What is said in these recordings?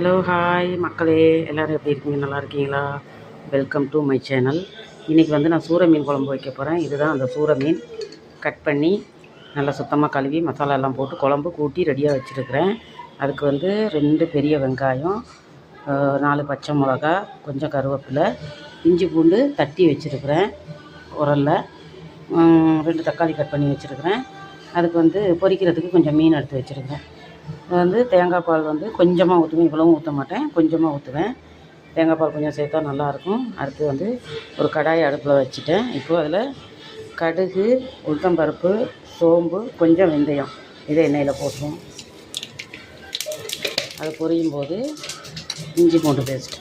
Hello hi மக்களே, எல்லோரும் எப்படி இருக்கீங்க? நல்லா இருக்கீங்களா? Welcome to my channel. இன்றைக்கி வந்து நான் சூரை மீன் குழம்பு வைக்க போகிறேன். இதுதான் அந்த சூரை மீன். கட் பண்ணி நல்லா சுத்தமாக கழுவி மசாலா எல்லாம் போட்டு குழம்பு கூட்டி ரெடியாக வச்சுருக்கிறேன். அதுக்கு வந்து 2 பெரிய வெங்காயம், 4 பச்சை மிளகா, கொஞ்சம் கருவேப்பிலை, இஞ்சி பூண்டு தட்டி வச்சுருக்கிறேன் உரலில். 2 தக்காளி கட் பண்ணி வச்சுருக்கிறேன். அதுக்கு வந்து பொரிக்கிறதுக்கு கொஞ்சம் மீன் எடுத்து வச்சுருக்கிறேன். வந்து தேங்காய் பால் வந்து கொஞ்சமாக ஊற்றுவேன், இவ்வளவும் ஊற்ற மாட்டேன், கொஞ்சமாக ஊற்றுவேன். தேங்காய் பால் கொஞ்சம் சேர்த்தா நல்லாயிருக்கும். அடுத்து வந்து ஒரு கடாயை அடுப்பில் வச்சுட்டேன். இப்போது அதில் கடுகு, உளுத்தம்பருப்பு, சோம்பு, கொஞ்சம் வெந்தயம் இதை எண்ணெயில் போட்டுருவோம். அது பொரியும் போது இஞ்சி பூண்டு பேஸ்ட்,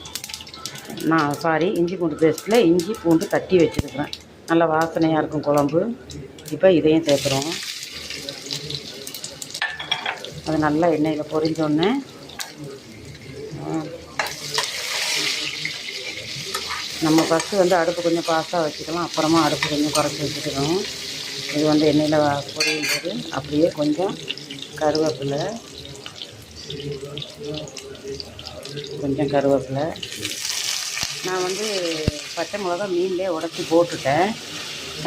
இஞ்சி பூண்டு பேஸ்ட்டில் இஞ்சி பூண்டு தட்டி வச்சுருக்கிறேன். நல்லா வாசனையாக இருக்கும் குழம்பு. இப்போ இதையும் சேர்க்குறோம். அது நல்லா எண்ணெயில் பொரிஞ்சோடனே நம்ம ஃபஸ்ட்டு வந்து அடுப்பு கொஞ்சம் ஃபாஸ்ட்டாக வச்சுக்கலாம், அப்புறமா அடுப்பு கொஞ்சம் குறைச்சி வச்சுக்கணும். இது வந்து எண்ணெயில் பொரியும் போது அப்படியே கொஞ்சம் கருவேப்பிலை, நான் வந்து பச்சை மிளகா மீன்லேயே உடச்சி போட்டுட்டேன்.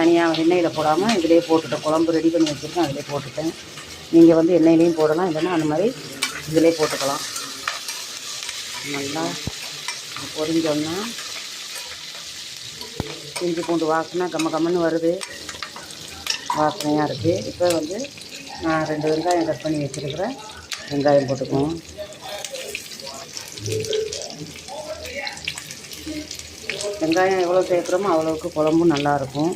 தனியாக எண்ணெயில் போடாமல் இதிலே போட்டுட்டேன். குழம்பு ரெடி பண்ணி வச்சுருக்கேன், அதிலே போட்டுட்டேன். நீங்கள் வந்து எண்ணெயிலையும் போடலாம், இல்லைன்னா அந்த மாதிரி இதிலே போட்டுக்கலாம். நல்லா பொரிஞ்சோன்னா இஞ்சி பூண்டு வாசனை கம்மன்னு வருது, வாசனையாக இருக்குது. இப்போ வந்து நான் 2 வெங்காயம் கட் பண்ணி வச்சுருக்கிறேன். வெங்காயம் போட்டுக்குவோம். வெங்காயம் எவ்வளோ சேர்க்குறோமோ அவ்வளோவுக்கு குழம்பும் நல்லாயிருக்கும்.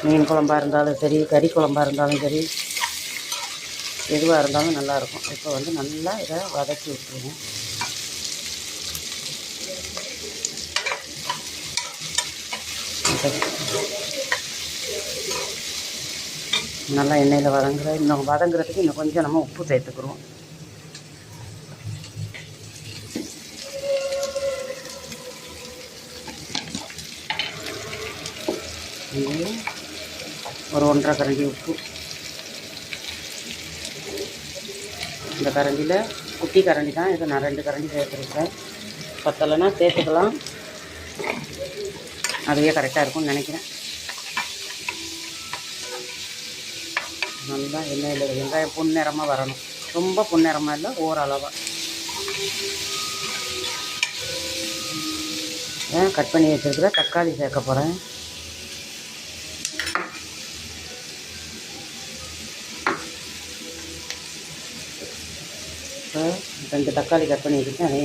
மீன் குழம்பாக இருந்தாலும் சரி, கறி குழம்பாக இருந்தாலும் சரி, எதுவாக இருந்தாலும் நல்லாயிருக்கும். இப்போ வந்து நல்லா இதை வதக்கி விட்டுருவோம். நல்லா எண்ணெயில் வதங்குறதுக்கு இன்னும் கொஞ்சம் நம்ம உப்பு சேர்த்துக்குருவோம். ஒரு 1½ கரண்டி உப்பு. இந்த கரண்டியில், குட்டி கரண்டி தான் இதை நான் 2 கரண்டி சேர்த்துருக்கேன். பத்தலைன்னா சேர்த்துக்கலாம், அதுவே கரெக்டாக இருக்கும்னு நினைக்கிறேன். நல்லா எண்ணெயில் வெங்காயம் பொன்னிறமாக வரணும், ரொம்ப பொன்னிறமாக இல்லை, ஓரளவாக. கட் பண்ணி வச்சுருக்கிற தக்காளி சேர்க்க போகிறேன். இப்போ 2 தக்காளி கட் பண்ணி வச்சுருக்கேன், அதையும்